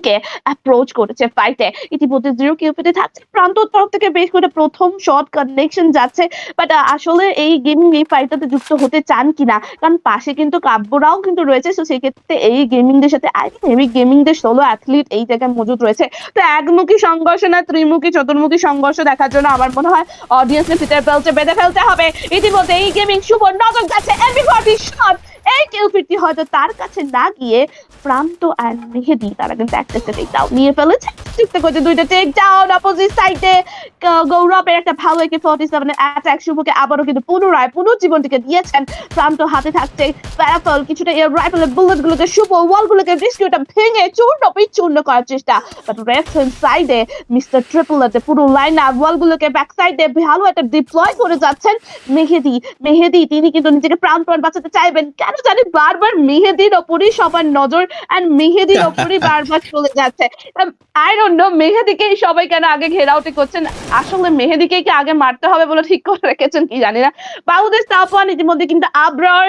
কে approach করেছে ফাইটে। ইতিমধ্যে 0 কিউপিতে থাকছে। প্রান্তর তরফ থেকে বেশ করে ১ম শট কানেকশন যাচ্ছে। বাট আসলে এই গেমিং এই ফাইটটাতে যুক্ত হতে চান কিনা? কারণ পাশে কিন্তু কাব্যরাও কিন্তু রয়েছে। সো সেক্ষেত্রে এই গেমিংদের সাথে হেভি গেমিংদের সোলো অ্যাথলিট এই জায়গায় মজুদ রয়েছে। তো একমুখী সংঘর্ষ না ত্রিমুখী চতুর্মুখী সংঘর্ষ দেখার জন্য আমার মনে হয় অডিয়েন্সকে ফিটের বেল্টে বেঁধে ফেলতে হবে। ইতিমধ্যে এই গেমিং শুভ নজর যাচ্ছে এভরিবডি শট। এই কিলফিটটি হয়তো তার কাছে না গিয়ে প্রান্ত আর মেহেদি তারা কিন্তু একটা টেক ডাউন নিয়ে ফেলেছে। যুক্ত করছে 2টা টেক ডাউন অপোজিট সাইডে। গৌরবের একটা ভালো AK-47 এর অ্যাটাক শুভকে আবারও কিন্তু পুনর্জীবনটিকে দিয়েছেন। প্রান্ত হাতে থাকছে প্যারাফল কিছুটা এয়ার রাইফেলের বুলেট গুলোকে শুভ ওয়ালগুলোকে রেস্কিউটা ভেঙে চূর্ণ বিচূর্ণ করার চেষ্টা। বাট লেফট হ্যান্ড সাইডে মিস্টার ট্রিপলেটে পুরো লাইন আপ ওয়ালগুলোকে ব্যাক সাইডে ভালো একটা ডিপ্লয় করে যাচ্ছেন মেহেদি তিনি কিন্তু নিজেকে প্রাণ বাঁচাতে চাইবেন। কেন জানি বারবার মেহেদির ওপরই সবার নজর এন্ড মেহেদির ওপরই বারবার চলে যাচ্ছে। আই ডোন্ট নো মেহেদিকে সবাই কেন আগে ঘেরাওটি করছেন। আসলে মেহেদিকে কি আগে মারতে হবে বলে ঠিক করে রেখেছেন কি জানি না। বাংলাদেশ টপ ওয়ান ইতিমধ্যে কিন্তু আবরার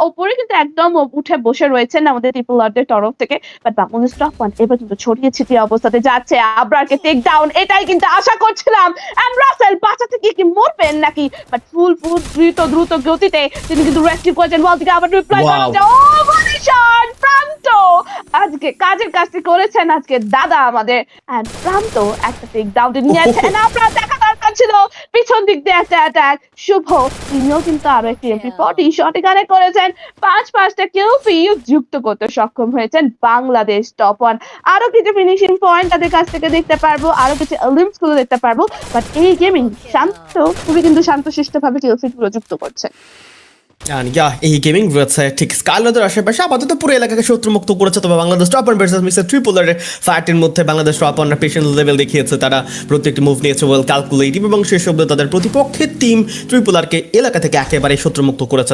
ওপরে কিন্তু একদম উঠে বসে রয়েছেন আমাদের ট্রিপল আরদের তরফ থেকে। বাট বাংলাদেশ টপ ওয়ান এবার কিন্তু ছড়িয়ে ছিটিয়ে অবস্থাতে যাচ্ছে। আবরারকে টেক ডাউন এটাই কিন্তু আশা করছিলাম। এন্ড রাসেল বাঁচাতে গিয়ে কি মরবেন নাকি? বাট ফুল দ্রুত গতিতে তিনি কিন্তু রেস্কিউ করেছেন। ওয়াল থেকে আবার রিপ্লাই করেছে। ও বডি শট প্রান্ত আজকে কাজের কাজটি করেছেন আজকে দাদা আমাদের। এন্ড প্রান্ত একটা টেক ডাউন নিয়েছেন। আপনারা দেখা দরকার ছিল পিছন দিক দিয়ে একটা অ্যাটাক। শুভ তিনিও কিন্তু আরো একটি MP40 শট কানেক্ট করেছেন। 5টা কিলফি যুক্ত করতে সক্ষম হয়েছেন বাংলাদেশ টপ ওয়ান। আরো কিছু ফিনিশিং পয়েন্ট তাদের কাছ থেকে দেখতে পারবো, আরো কিছু এলিমেন্টস গুলো দেখতে পারবো। বাট এই গেমিং খুবই কিন্তু শান্তশিষ্ট ভাবে কিলফিট গুলো যুক্ত করছে। এই গেমিং রয়েছে ঠিক স্কাইলাদের আশেপাশে আপাতত পুরো এলাকাকে শত্রুমুক্ত করেছে। তবে Bangladesh top one versus mister ট্রিপলারের ফাইটের মধ্যে Bangladesh top one patient level দেখিয়েছে। তারা প্রত্যেকটি মুভ নিয়েছে ওয়েল ক্যালকুলেটিভ এবং সেই শব্দে তাদের প্রতিপক্ষের টিম ট্রিপলারকে এলাকা থেকে একেবারে শত্রুমুক্ত করেছে।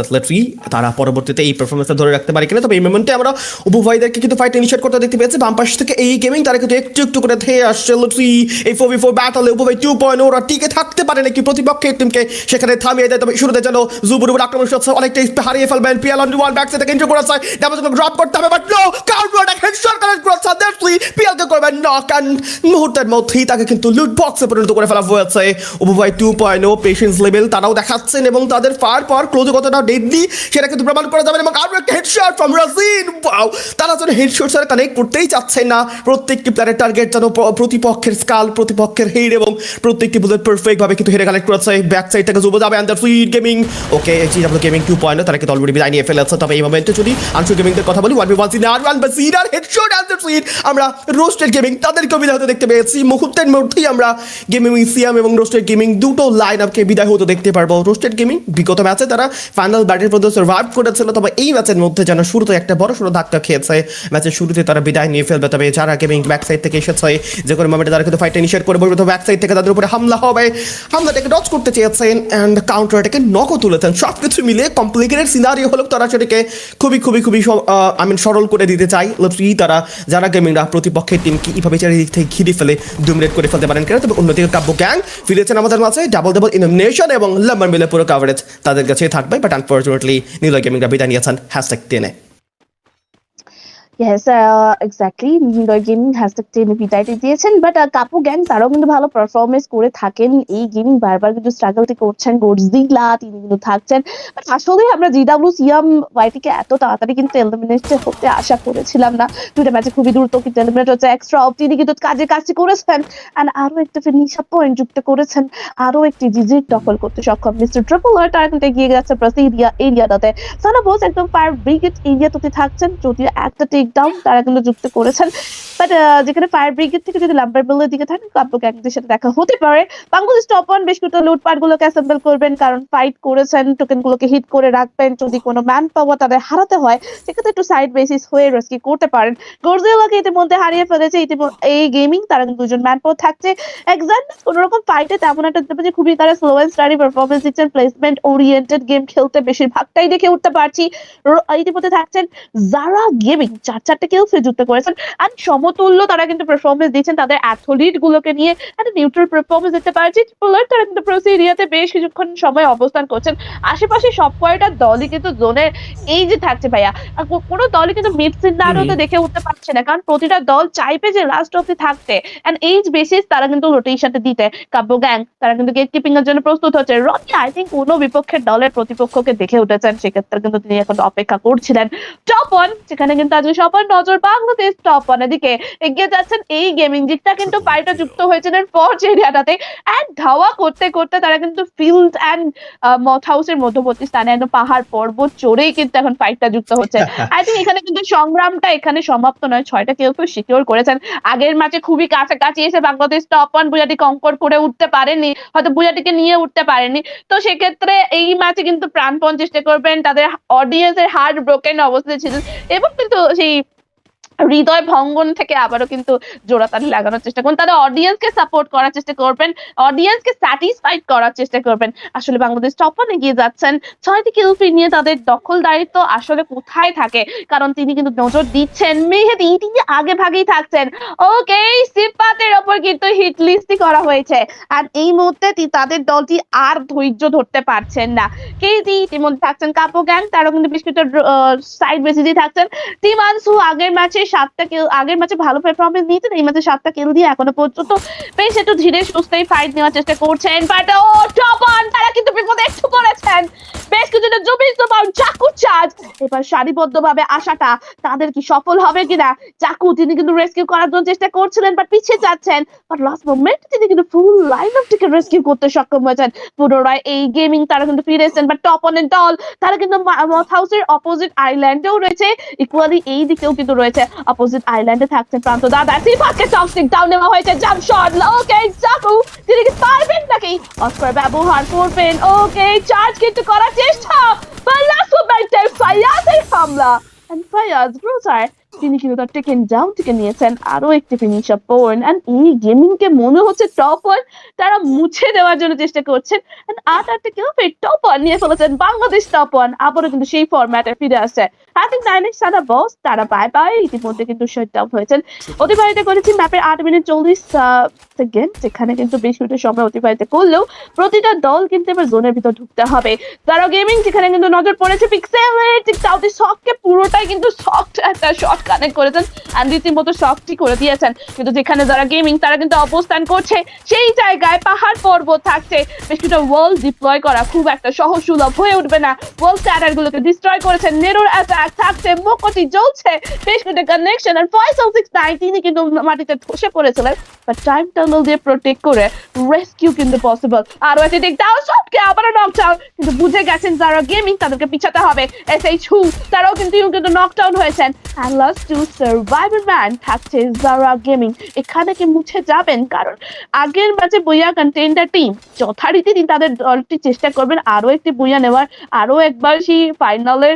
তারা পরবর্তীতে এই পারফরমেন্সটা ধরে রাখতে পারে কিনা। তবে এই মোমেন্টে আমরা উভয়দেরকে কিন্তু ফাইট ইনিশিয়েট করতে দেখতে পেয়েছি। বাম পাশ থেকে এই গেমিং তারা কিন্তু একটু করে ধেয়ে আসছে। এই 4v4 ব্যাটলে উভয় 2.0 ওরা টিকে থাকতে পারে নাকি প্রতিপক্ষের টিমকে সেখানে থামিয়ে দেয়। তবে শুরুতে যেন জুবুর উপর আক্রমণ হচ্ছে অনেকটা হারিয়ে ফেলবেন। পিএল অন ওয়ান ব্যাক থেকে এন্ট্রি করেছে। ড্যামেজ ড্রপ করতে হবে but no counter attack headshot connect করেছে। দ্যাটসলি পিএল কে করবেন নক এন্ড মুহূর্তের মধ্যেই তাকে কিন্তু লুট বক্সে পরিণত করে ফেলা হয়েছে। উভয় 2.0 পেশেন্স লেভেল তারাও দেখাচ্ছেন এবং তাদের ফায়ার পাওয়ার ক্লোজে কতটা ডেডলি সেটা কিন্তু প্রমাণ করা যাবে। এবং আরো একটা হেডশট ফ্রম রাজিন। ওয়াও তারা যেন হেডশট সাথে কানেক্ট করতেই চাচ্ছেন না। প্রত্যেকটি প্লেয়ারের টার্গেট যেন প্রতিপক্ষের স্কাল প্রতিপক্ষের হেড এবং প্রত্যেকটি বুলেট পারফেক্ট ভাবে কিন্তু হেডে কানেক্ট করেছে। ব্যাক সাইড থেকে জুবো যাবে আন্ডার সুইট গেমিং ওকে জিডব্লিউ গেমিং 2.0 তারা কিন্তু অলরেডি বিদায় নিয়ে ফেলেছে। তবে এই মোমেন্টে যদি আনসু গেমিংদের কথা বলি 1v1 সিনার 1 বাসিরার হেডশট আন্ডার সুইট আমরা রোস্টেড গেমিং তাদেরকে বিদায় হতে দেখতে পেয়েছি। মুহূর্তের মধ্যেই আমরা গেমিং মিউজিয়াম এবং রোস্টেড গেমিং দুটো লাইন আপকে বিদায় হতে দেখতে পারবো। রোস্টেড গেমিং বিগত ম্যাচে তারা ফাইনাল ব্যাটেল পর্যন্ত সার্ভাইভ করেছিল। তবে এই ম্যাচের মধ্যে যেন শুরুতে একটা বড় সড়ো ধাক্কা খেয়েছে। ম্যাচের শুরুতে তারা বিদায় নিয়ে ফেলবে। তবে যারা গেমিং ব্যাক সাইড থেকে এসেছে যে কোনো মোমেন্টে তারা কিন্তু ফাইট ইনিশিয়েট করে বলবে। তো ব্যাক সাইড থেকে তাদের উপরে হামলা হবে। হামলাটাকে ডজ করতে চেয়েছেন অ্যান্ড কাউন্টারটাকে নকও তুলেছেন। সব কিছু মিলে কমপ্লিকেটেড সিনারিও হলো তারা সেটাকে খুবই সরল করে দিতে চাই। তারা যারা গেমিংরা প্রতিপক্ষের টিমকে এইভাবে চারিদিক থেকে ঘিরে ফেলে ডোমিনেট করে ফেলতে পারেন কিনা। তবে অন্যদিকে কাব্য গ্যাং ফিরেছেন আমাদের মাঝে ডাবল ইলিমিনেশন এবং লাম্বার মিলে পুরো কাভারেজ তাদের কাছে থাকবে। বাট আনফর্চুনেটলি নিলয় গেমিংরা বিদায় নিয়েছেন #10-এ। Yes, exactly. নিলয় গেমিং #10 বিদায়টি দিয়েছেন। বাট কাপু গ্যাং তারাও কিন্তু ভালো পারফরমেন্স করে থাকেন। এই গেমিং বারবার কিন্তু স্ট্রাগলটি করছেন। গডজিলা তিনি কিন্তু থাকছেন। বাট আসলে আমরা জিডব্লিউ সিয়াম ওয়াইটিকে এত তাড়াতাড়ি কিন্তু এলিমিনেট হতে আশা করেছিলাম না। দুটো ম্যাচে খুবই দ্রুত কিন্তু এলিমিনেট হচ্ছে। এক্সট্রা অফ তিনি কিন্তু কাজটি করেছেন এন্ড আরো একটা ফিনিশার পয়েন্ট যুক্ত করেছেন। আরো একটি জিজি দখল করতে সক্ষম মিস্টার ট্রিপল আর তারা কিন্তু এগিয়ে গেছে ব্রাসিলিয়া এরিয়াটাতে। সানাবোস একদম ফায়ার ব্রিগেড এরিয়াটাতে থাকছেন। যদিও একটা টেক ডাউন তারা কিন্তু যুক্ত করেছেন। বাট যেখানে ফায়ার ব্রিগেড থেকে যদি লাম্বার বিলের দিকে থাকেন কাব্য গ্যাংদের সাথে দেখা হতে পারে। বাংলাদেশ টপ ওয়ান বেশ কিছু লুটপাট গুলোকে অ্যাসেম্বল করবেন কারণ ফাইট করেছেন। টোকেন গুলোকে হিট করে রাখবেন। যদি কোনো ম্যান পাওয়ার তাদের হারাতে হয় সেক্ষেত্রে একটু সাইড বেসিস হয়ে রেস্কিউ করতে পারেন। গর্জিলাকে ইতিমধ্যে হারিয়ে ফেলেছে এই গেমিং তারা কিন্তু দুজন ম্যান পাওয়ার থাকছে। এক্সাক্টলি কোন রকম ফাইটে তেমন একটা দেখতে পাচ্ছি খুবই তারা স্লো এন্ড স্টাডি পারফরমেন্স দিচ্ছেন। প্লেসমেন্ট ওরিয়েন্টেড গেম খেলতে বেশিরভাগটাই দেখে উঠতে পারছি। ইতিমধ্যে থাকছেন যারা গেমিং 4টা কিলস যুক্ত করেছেন। আর সময় সমতুল্য তারা কিন্তু পারফরমেন্স দিচ্ছেন তাদের অ্যাথলিট গুলোকে নিয়ে একটা নিউট্রাল পারফরমেন্স দিতে পারছে ট্রিপলার। তারা কিন্তু প্রসিডিয়াতে বেশ কিছুক্ষণ সময় অবস্থান করছেন। আশেপাশে সব কয়টা দলই কিন্তু জোনের এই যে থাকছে ভাইয়া, কোনো দলই কিন্তু মিড সিনারিওতে দেখে উঠতে পারছে না, কারণ প্রতিটা দল চাইবে যে লাস্ট অব্দি থাকতে। এন্ড এইজ বেসিস তারা কিন্তু রোটেশনটা দিতে। কাব্য গ্যাং তারা কিন্তু গেট কিপিং এর জন্য প্রস্তুত হচ্ছে। রনি আই থিঙ্ক কোনো বিপক্ষের দলের প্রতিপক্ষকে দেখে উঠেছেন, সেক্ষেত্রে কিন্তু তিনি এখন অপেক্ষা করছিলেন। টপ ওয়ান, যেখানে কিন্তু আজকে সবার নজর বাংলাদেশ টপ ওয়ানের দিকে এগিয়ে যাচ্ছেন। এই গেমিং দিকটা কিন্তু ফাইটে যুক্ত হয়েছিলেন ফর্জ এরিয়াটাতে, এন্ড ধাওয়া করতে করতে তারা কিন্তু ফিল্ড এন্ড মথ হাউসের মধ্যবর্তী স্থানে একদম পাহাড় পর্বত চড়েই কিন্তু এখন ফাইটটা যুক্ত হচ্ছে। আই থিঙ্ক এখানে কিন্তু সংগ্রামটা এখানে সমাপ্ত নয়, 6টা কেউ সিকিউর করেছেন। আগের ম্যাচে খুবই কাছাকাছি এসে বাংলাদেশ টপ ওয়ান বুয়াটি কঙ্কর করে উঠতে পারেনি, হয়তো বুয়াটিকে নিয়ে উঠতে পারেনি। তো সেক্ষেত্রে এই ম্যাচে কিন্তু প্রাণপণ চেষ্টা করবেন, তাদের অডিয়েন্সের হার্ট ব্রোকেন অবস্থায় ছিলেন এবং কিন্তু সেই হৃদয় ভঙ্গন থেকে আবারও কিন্তু জোড়াতালি লাগানোর চেষ্টা করবেন, তাদের অডিয়েন্সকে সাপোর্ট করার চেষ্টা করবেন, অডিয়েন্সকে স্যাটিসফাইড করার চেষ্টা করবেন। আসলে বাংলাদেশ টপ ওয়ানে এগিয়ে যাচ্ছেন 6টি কিল ফিড নিয়ে। তাদের দখলদারিত্ব আসলে কোথায় থাকে, কারণ তিনি কিন্তু নজর দিচ্ছেন মেহেদি, তিনি আগে ভাগেই থাকছেন। ওকে, সিফাতের ওপর কিন্তু হিট লিস্টই করা হয়েছে, আর এই মুহূর্তে তাদের দলটি আর ধৈর্য ধরতে পারছেন না। কেজি ইতিমধ্যে থাকছেন কাপো গ্যাং, তারাও কিন্তু বেশ কিছু সাইড বেসিসই থাকছেন। টিমানসু আগের ম্যাচে 7টা কিল, আগের ম্যাচে ভালো পারফরমেন্স নিয়েছেন, এই ম্যাচে 7টা কিল দিয়ে এখনো পর্যন্ত বেশ একটু ধীরে সুস্থেই ফাইট নেওয়ার চেষ্টা করছেন। বাট ও টপ ওয়ান তারা কিন্তু বিপদে একটু পড়েছেন। বেশ কিছুটা জমির জমা চাকু চার্জ, এবার সারিবদ্ধভাবে আসাটা তাদের কি সফল হবে কিনা। চাকু তিনি কিন্তু রেস্কিউ করার জন্য চেষ্টা করছিলেন, বাট পিছিয়ে যাচ্ছেন। বাট লাস্ট মোমেন্ট তিনি কিন্তু ফুল লাইন অফ থেকে রেস্কিউ করতে সক্ষম হয়েছেন। পুনরায় এই গেমিং তারা কিন্তু ফিরে এসেছেন, বাট টপ ওয়ানের দল তারা কিন্তু মথ হাউসের অপোজিট আইল্যান্ডেও রয়েছে, ইকুয়ালি এই দিকেও কিন্তু রয়েছে। অপোজিট আইল্যান্ডে থাকছেন প্রান্ত দাদা, সিফাতকে টক্সিক ডাউন নেওয়া হয়েছে। জাম্প শট, ওকে চাকু তিনি কি পারবেন নাকি অস্কার ব্যবহার করবেন। ওকে, চার্জ কিন্তু করার চেষ্টা, বাট লাস্ট মোমেন্টে ফায়াজের হামলা, এন্ড ফায়াজ ব্রোজার তিনি কিন্তু তার টেকেন ডাউন থেকে নিয়েছেন আরো একটি ফিনিশার পয়েন্ট। এন্ড এই গেমিং কে মনে হচ্ছে টপ ওয়ান তারা মুছে দেওয়ার জন্য চেষ্টা করছেন। এন্ড 8টা কিল ফিড টপ ওয়ান নিয়ে ফেলেছেন বাংলাদেশ টপ ওয়ান, আবারও কিন্তু সেই ফরম্যাটে ফিরে আসছে। আই থিঙ্ক 9 সাদা বস তারা বাই বাই ইতিমধ্যে কিন্তু শাট ডাউন হয়েছেন। অতিবাহিত করেছি ম্যাপের 8 মিনিট 40 সেকেন্ড, যেখানে কিন্তু বেশ কিছু সময় অতিবাহিত করলেও প্রতিটা দল কিন্তু এবার জোনের ভিতর ঢুকতে হবে। তারা গেমিং যেখানে কিন্তু নজর পড়েছে পিক্সেলের ঠিক সাউথি শককে, পুরোটাই কিন্তু শক্ট একটা শট কানেক্ট করেছেন আর রীতিমতো শকটি করে দিয়েছেন। কিন্তু যেখানে যারা গেমিং তারা কিন্তু অবস্থান করছে সেই জায়গায় পাহাড় পর্বত থাকছে, বেশ কিছুটা ওয়াল ডিপ্লয় করা খুব একটা সহজ সুলভ হয়ে উঠবে না। ওয়াল স্ট্যাটার গুলোকে ডিস্ট্রয় করেছেন, নেরোর অ্যাটাক থাকছে, মোকটি জ্বলছে, বেশ কিছু কানেকশন। আর ফয়সাল 69 তিনি কিন্তু মাটিতে ধসে পড়েছিলেন, বাট টাইম টানেল দিয়ে প্রোটেক্ট করে রেস্কিউ কিন্তু পসিবল। আরো একটি টেকডাউন শটকে আবারও নকডাউন, কিন্তু বুঝে গেছেন যারা গেমিং তাদেরকে পিছাতে হবে। SH2 তারাও কিন্তু নকডাউন হয়েছেন। And last two survivor man থাকছে যারা গেমিং, এখানে কি মুছে যাবেন, কারণ আগের ম্যাচে বুইয়া কন্টেন্ডার টিম যথারীতি তাদের দলটি চেষ্টা করবেন আরো একটি বুইয়া নেওয়ার, আরো একবার সেই ফাইনালের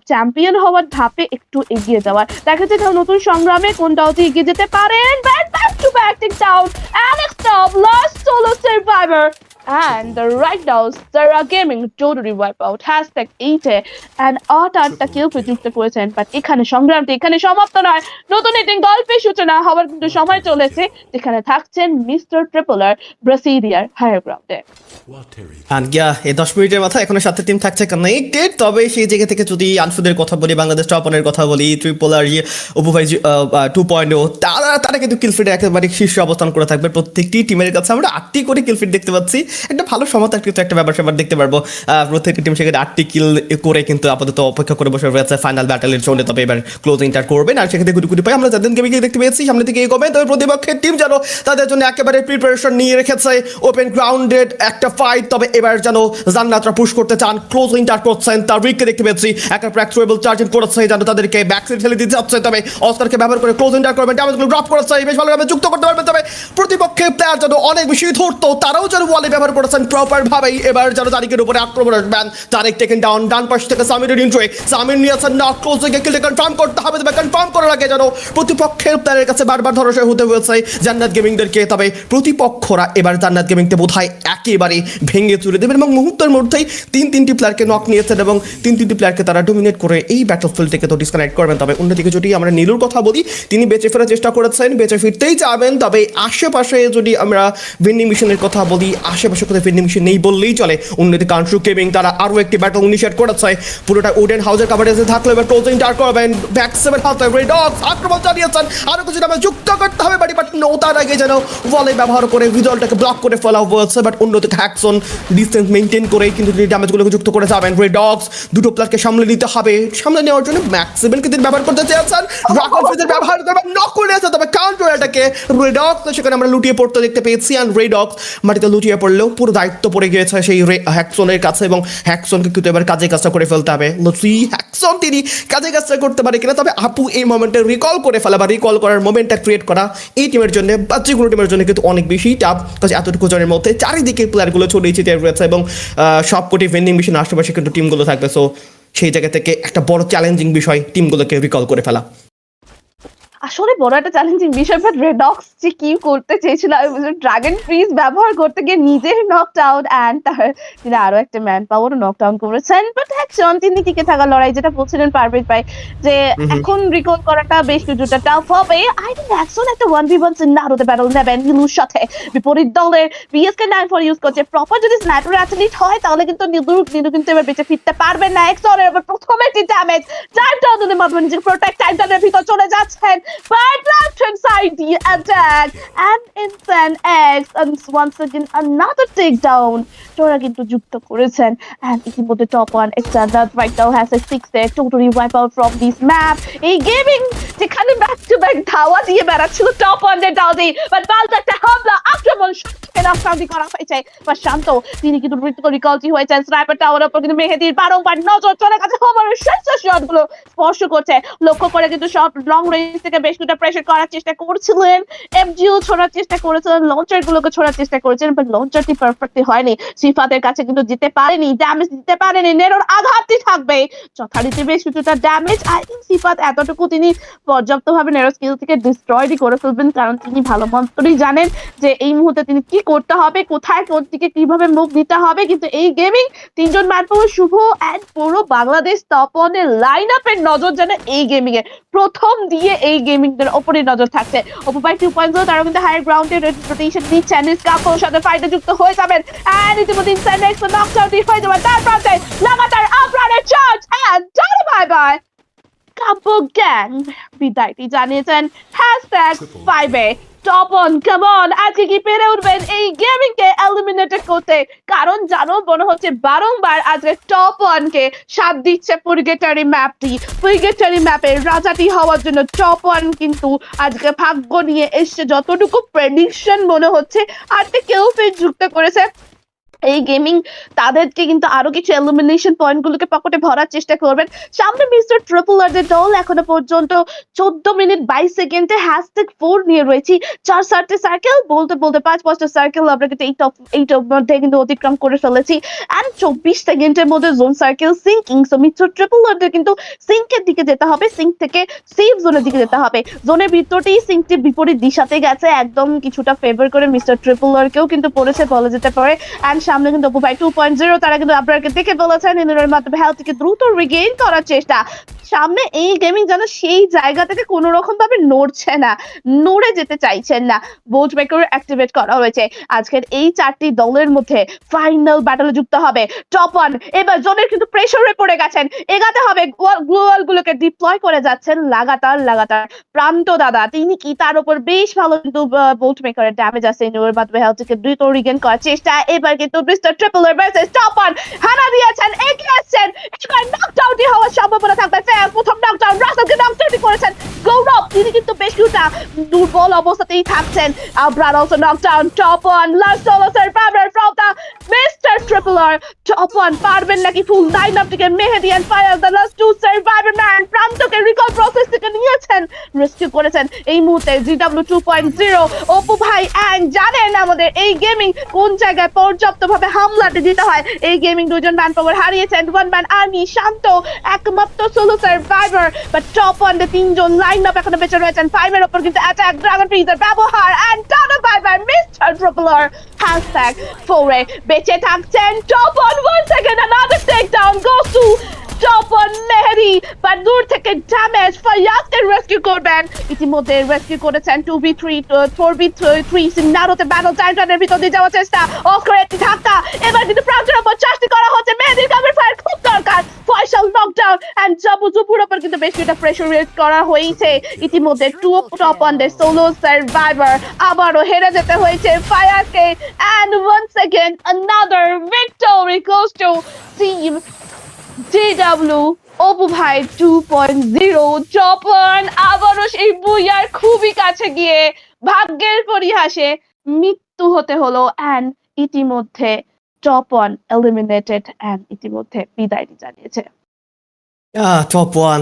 চ্যাম্পিয়ন হওয়ার ধাপে একটু এগিয়ে যাওয়ার। দেখা যাচ্ছে নতুন সংগ্রামে কোন দলটি এগিয়ে যেতে পারেন। Back to back takedown, Alex Top last solo survivor, and the right now Zara Gaming totally wipe out #8 and 8টা কিল যুক্ত করেছেন। বাট এখানে সংগ্রামটি এখানে সমাপ্ত নয়, নতুন একটি গল্পের সূচনা হওয়ার কিন্তু সময় চলেছে, যেখানে থাকছেন মিস্টার ট্রিপলার ব্রাসিলিয়ার হায়ার গ্রাউন্ডে। And yeah, এই 10 মিনিটের মাথায় এখনো 7টা টিম থাকছে কানেক্টেড। তবে সেই জায়গা থেকে যদি আনফুদের কথা বলি, বাংলাদেশ টপ ওয়ানের কথা বলি, ট্রিপলার উপভাই 2.0 তারা কিন্তু কিলফিডে একেবারে শীর্ষে অবস্থান করে থাকবে। প্রত্যেকটি টিমের কাছে আমরা 8টি করে কিলফিড দেখতে পাচ্ছি, একটা ভালো সমতা কিন্তু একটা ব্যাপার স্যাপার দেখতে পারবো। প্রত্যেকটি টিম সেখানে 8টি কিল করে কিন্তু আপাতত অপেক্ষা করে বসে রয়েছে ফাইনাল ব্যাটেলের জন্য। তবে এবার ক্লোজিংটা করবেন, আর সেক্ষেত্রে গুটি গুটি পাই আমরা যাদের গেমিংকে দেখতে পেয়েছি সামনে থেকে এগোবেন। তবে প্রতিপক্ষের টিম যেন তাদের জন্য একেবারে প্রিপারেশন নিয়ে রেখেছে, ওপেন গ্রাউন্ডেড একটা ফাইট। তবে এবার যেন জান্নাতরা পুশ করতে চান, ক্লোজিংটা করছেন। তার রিককে দেখতে পেয়েছি একটা প্র্যাকটিসেবল চার্জিং করেছে, যেন তাদেরকে ব্যাকসাইড ঠেলে দিতে যাচ্ছে। তবে অস্কারকে ব্যবহার করে ক্লোজিংটা করবেন, ড্যামেজগুলো ড্রপ করেছে, বেশ ভালোভাবে যুক্ত করতে পারবেন। তবে প্রতিপক্ষের প্লেয়ার যেন অনেক বেশি ধরতো, তারাও যেন ওয়ালে ব্যবহার করেছেন প্রপার ভাবেই। এবার যেন তারিখের উপরে আক্রমণ আসবেন, তারিখ টেকেন ডাউন, ডান পাশ থেকে সামিরের ইন্ট্রোয়ে, সামির নিয়েছেন না ক্লোজে কিলে কনফার্ম করতে হবে, তবে কনফার্ম করার আগে যেন প্রতিপক্ষের প্লেয়ারের কাছে বারবার ধরাশয় হতে হয়েছে জান্নাত গেমিংদেরকে। তবে প্রতিপক্ষরা এবার জান্নাত গেমিংকে বোধহয় একেবারে ভেঙে চুরে দেবেন এবং মুহূর্তের মধ্যেই তিনটি প্লেয়ারকে নক নিয়েছেন এবং তিনটি প্লেয়ারকে তারা ডোমিনেট করে এই ব্যাটলফিল্ড থেকে তো ডিসকানেক্ট করবেন। তবে অন্যদিকে যদি আমরা নীলুর কথা বলি, তিনি বেঁচে ফেরার চেষ্টা করেছেন, বেঁচে ফিরতেই চাবেন। তবে আশেপাশে যদি আমরা ভেন্ডিং মেশিনের কথা বলি, আশেপাশে কোথাও ভেন্ডিং মেশিন নেই বললেই চলে। অন্যদিকে কান্ট্রু গেমিং তারা আরও একটি ব্যাটল ইনিশিয়েট করেছে, পুরোটা উডেন হাউসের কাভারেজে থাকলে এবার ক্লোজিং টার করবেন। ব্যাক সেভেন হাতে রেড ডগস আক্রমণ চালিয়েছেন, আরও কিছু নামে যুক্ত করতে হবে বাট নো, তার আগে যেন ওয়ালে ব্যবহার করে ভিজুয়ালটাকে ব্লক করে ফেলা হয়েছে। বাট অন্যদিকে হ্যাকসন ডিস্টেন্স মেনটেন করে কিন্তু তিনি ড্যামেজগুলোকে যুক্ত করে যাবেন। রেড ডগস দুটো প্লেয়ারকে সামলে নিতে হবে, সামলে নেওয়ার জন্য ম্যাক্সিমেনকে তিনি ব্যবহার করতে চেয়েছেন, রাকল ফিজের ব্যবহার করবেন, নক করে আছে। তবে কাউন্টার অ্যাটাকে রেড ডগস সেখানে আমরা লুটিয়ে পড়তে দেখতে পেয়েছি। অ্যান্ড রেড ডগস মাটিতে লুটিয়ে পড়লেও পুরো দায়িত্ব পড়ে গিয়েছে সেই হ্যাকসনের কাছে এবং হ্যাকসনকে কিন্তু এবার কাজে কাজটা করে ফেলতে হবে। লুসি হ্যাকসন তিনি কাজে কাজটা করতে পারে কিনা, তবে আপু এই মোমেন্টে রিকল করে ফেলা বা রিকল করার মোমেন্টটা ক্রিয়েট করা এই টিমের জন্য বা যে কোনো টিমের জন্য কিন্তু অনেক বেশি টাফ, কারণ এতটুকু জনের মধ্যে চারিদিকে প্লেয়ারগুলো ছড়িয়ে ছিটিয়ে রয়েছে এবং সবকটি ভেন্ডিং মেশিন আশেপাশে কিন্তু টিমগুলো থাকবে। সো সেই জায়গা থেকে একটা বড় চ্যালেঞ্জিং বিষয় টিমগুলোকে রিকল করে ফেলা। আসলে বড় একটা চ্যালেঞ্জিং বিষয়, বাট রেডক্স যে কি করতে চেয়েছিল, ড্রাগন ফ্রিজ ব্যবহার করতে গিয়ে নিজের নকড আউট অ্যান্ড তিনি আরো একটা ম্যান পাওয়ারও নকডাউন করেছেন। বাট হ্যাকসন তিনি টিকে থাকার লড়াই, যেটা বলছিলেন পারভেজ ভাই যে এখন রিকল করাটা বেশ কিছুটা টাফ হবে। আই থিঙ্ক হ্যাকসন একটা 1v1 সিনারিওতে ব্যাটল নেবেন নীলুর সাথে। বিপরীত দলের বিএসকে 9 ইউজ করছে, প্রপার যদি স্নাইপার অ্যাথলিট হয় তাহলে কিন্তু নীলু কিন্তু এবার বেঁচে ফিরতে পারবেন না। হ্যাকসনের এবার প্রথম একটি ড্যামেজ, টাইম টাউনের মাধ্যমে নিজেকে প্রোটেক্ট টাইম টাউনের ভিতর চলে যাচ্ছেন। But left hand side the attack and Insane X and once again another takedown. Tora কিন্তু যুক্ত করেছেন and ইতিমধ্যে top one Xander right now has a 6 totally wipe out from this map. এই gaming যেখানে ব্যাক টু ব্যাক ধাওয়া দিয়ে বেড়াচ্ছিল top one এর Dawoodi, but পাল্টা একটা হামলা আক্রমণ নাফসাউন্ডি করা হয়েছে। বা শান্ত তিনি কিন্তু রিকলটি হয়েছেন, স্নাইপার টাওয়ারের উপর কিন্তু মেহেদির বারংবার নজর চলে গেছে, হোমারের শেষ শটগুলো স্পর্শ করছে, লক্ষ্য করে কিন্তু শট লং রেঞ্জ থেকে বেশ কিছুটা প্রেসার করার চেষ্টা করছিলেন, এফজিও ছোড়ার চেষ্টা করেছিলেন, লঞ্চার গুলোকে ছোড়ার চেষ্টা করেছেন, বাট লঞ্চারটি পারফেক্টলি হয়নি, সিফাতের কাছে কিন্তু যেতে পারেনি, ড্যামেজ দিতে পারেনি, নেরোর আঘাতটি থাকবে যথারীতি বেশ কিছুটা ড্যামেজ। আই থিঙ্ক সিফাত এতটুকু তিনি পর্যাপ্তভাবে নেরো স্কিল থেকে ডিস্ট্রয়ডই করে ফেলবেন, কারণ তিনি ভালো মন্তরই জানেন যে এই মুহূর্তে তিনি কি করতে হবে, কোথায় কোন দিকে কিভাবে মুভ নিতে হবে। কিন্তু এই গেমিং তিনজন ম্যানপাওয়ার শুভ অ্যান্ড পুরো বাংলাদেশ টপ ওয়ানের লাইন আপের নজর যেন এই গেমিং এ প্রথম দিয়ে এই গেমিং দের উপরে নজর থাকছে। অপু ভাই 2.0 তারা কিন্তু হায়ার গ্রাউন্ডে রোটেশন নিচ্ছেন, কাপড় সাথে ফাইটে যুক্ত হয়ে যাবেন এন্ড ইতিমধ্যে ইনসাইড নেক্সট নকআউট হয়ে যাবে, তার প্রান্তে লাগাতার আপরানের চার্জ এন্ড বাই বাই কাপো গ্যাং বিদায়টি জানিয়েছেন #5 টপ অন কাম অন। আজকে কি পেরে উঠবেন এই গেমিং কে এলিমিনেট করতে, কারণ জানো মনে হচ্ছে বারংবার আজকে টপ ওয়ান কে সাথ দিচ্ছে পুরগেটরি ম্যাপটি, পুরগেটরি ম্যাপের রাজাটি হওয়ার জন্য টপ ওয়ান কিন্তু আজকে ভাগ্য নিয়ে এসছে, যতটুকু প্রেডিকশন মনে হচ্ছে আর কেউ ফের যুক্ত করেছে এই গেমিং তাদেরকে কিন্তু আরো কিছু এলিমিনেশন পয়েন্ট গুলোকে পকেটে ভরার চেষ্টা করবেন। সামনে মিস্টার ট্রিপল আর এর দল এখনো পর্যন্ত 14 মিনিট 22 সেকেন্ডে #4 নিয়ে রয়েছি, 4-4টে সার্কেল বলতে 5-5টা সার্কেল আমরা কিন্তু এইটার মধ্যে কিন্তু অতিক্রম করে ফেলেছি এন্ড 24 সেকেন্ডের মধ্যে zone circle sinking. So mister triple R কিন্তু সিঙ্কের দিকে যেতে হবে, সিঙ্ক থেকে সেফ জোনের দিকে যেতে হবে, জোনের ভিতরতেই সিঙ্কটি বিপরীত দিশাতে গেছে, একদম কিছুটা ফেভার করে মিস্টার ট্রিপল আর কেও কিন্তু পড়েছে বলা যেতে পারে। এন্ড সামনে কিন্তু অপু ভাই 2.0 তারা কিন্তু আপনাকে দেখে বলেছেন ইনডোরের মাধ্যমে হেলথকে দ্রুত রিগেইন করার চেষ্টা। সামনে এই গেমিং যেন সেই জায়গা থেকে কোনো রকম ভাবে নড়ছে না, নড়ে যেতে চাইছেন না, বোট ব্রেকার অ্যাক্টিভেট করা হয়েছে। আজকের এই চারটি দলের মধ্যে ফাইনাল ব্যাটলে যুক্ত হবে টপ ওয়ান। এবার জোনের কিন্তু প্রেসারে পড়ে গেছেন, এগাতে হবে, গ্লোয়াল গুলোকে ডিপ্লয় করে যাচ্ছেন লাগাতার। প্রান্ত দাদা তিনি কি তার উপর বেশ ভালো কিন্তু বোল্ট মেকারের ড্যামেজ আছে, ইনডোরের মাধ্যমে হেলথকে দ্রুত রিগেইন করার চেষ্টা। এবার কিন্তু মিস্টার ট্রিপল আর ভার্সেস টপ ওয়ান হানা দিয়েছেন, এগিয়ে আসছেন, এবার নকডাউনই হওয়ার সম্ভাবনা থাকবে। ফেয়ার প্রথম নকডাউন, রাসেলকে নকডাউনই করেছেন গৌরব, তিনি কিন্তু বেশ কিছুটা দুর্বল অবস্থাতেই থাকছেন। Abrar also knockdown, top one last solo survivor from the mister triple R. Top one পারবেন নাকি ফুল লাইন আপ থেকে Mehedi and fire the last two survivor man প্রান্তকে রিকল প্রসেস থেকে নিয়েছেন, রেস্কিউ করেছেন এই মুহূর্তে জিডব্লিউ 2.0 অপু ভাই। অ্যান্ড জানেন আমাদের এই গেমিং কোন জায়গায় পর্যাপ্তভাবে হামলাতে দিতে হয়। এই গেমিং দুজন ম্যান পাওয়ার হারিয়েছেন, ওয়ান ম্যান আর্মি শান্ত একমাত্র solo survivor, but top one তিনজন লাইন আপ এখনো বেঁচে রয়েছেন। ফাইভের ওপর কিন্তু অ্যাটাক ড্রাগন ফ্রিজার ব্যবহার অ্যান্ড টানা বাই বাই মিস্টার ট্রিপল আর হ্যাশট্যাগ 4-এ বেঁচে থাকছেন। Top one once again another takedown goes to top one Mehedi, but দূর থেকে ড্যামেজ ফায়াজকে রেস্কিউ করবেন। ইতিমধ্যে রেস্কিউ করেছেন 2v3 4v3 সিনারোতে ব্যাটল টাইটানের ভিতর দিয়ে যাওয়ার চেষ্টা, অস্কার একটি ধাক্কা, এবার কিন্তু প্রান্তের উপর চাষটি করা হচ্ছে। মেহেদির কাভার ফায়ার খুব দরকার, ফয়সাল নকডাউন অ্যান্ড জবুজুপুর উপর কিন্তু বেশ কিছুটা প্রেশার রেট করা হয়েছে। ইতিমধ্যে টপ ওয়ানদের সোলো সার্ভাইভার আবারও হেরে যেতে হয়েছে ফায়ারকে, and once again another victory goes to team JW Apu ভাই 2.0। টপ ওয়ান আবারও সেই বুইয়ার খুবই কাছে গিয়ে ভাগ্যের পরিহাসে মৃত্যু হতে হলো, অ্যান্ড ইতিমধ্যে টপ ওয়ান এলিমিনেটেড অ্যান্ড ইতিমধ্যে বিদায় জানিয়েছে। Top one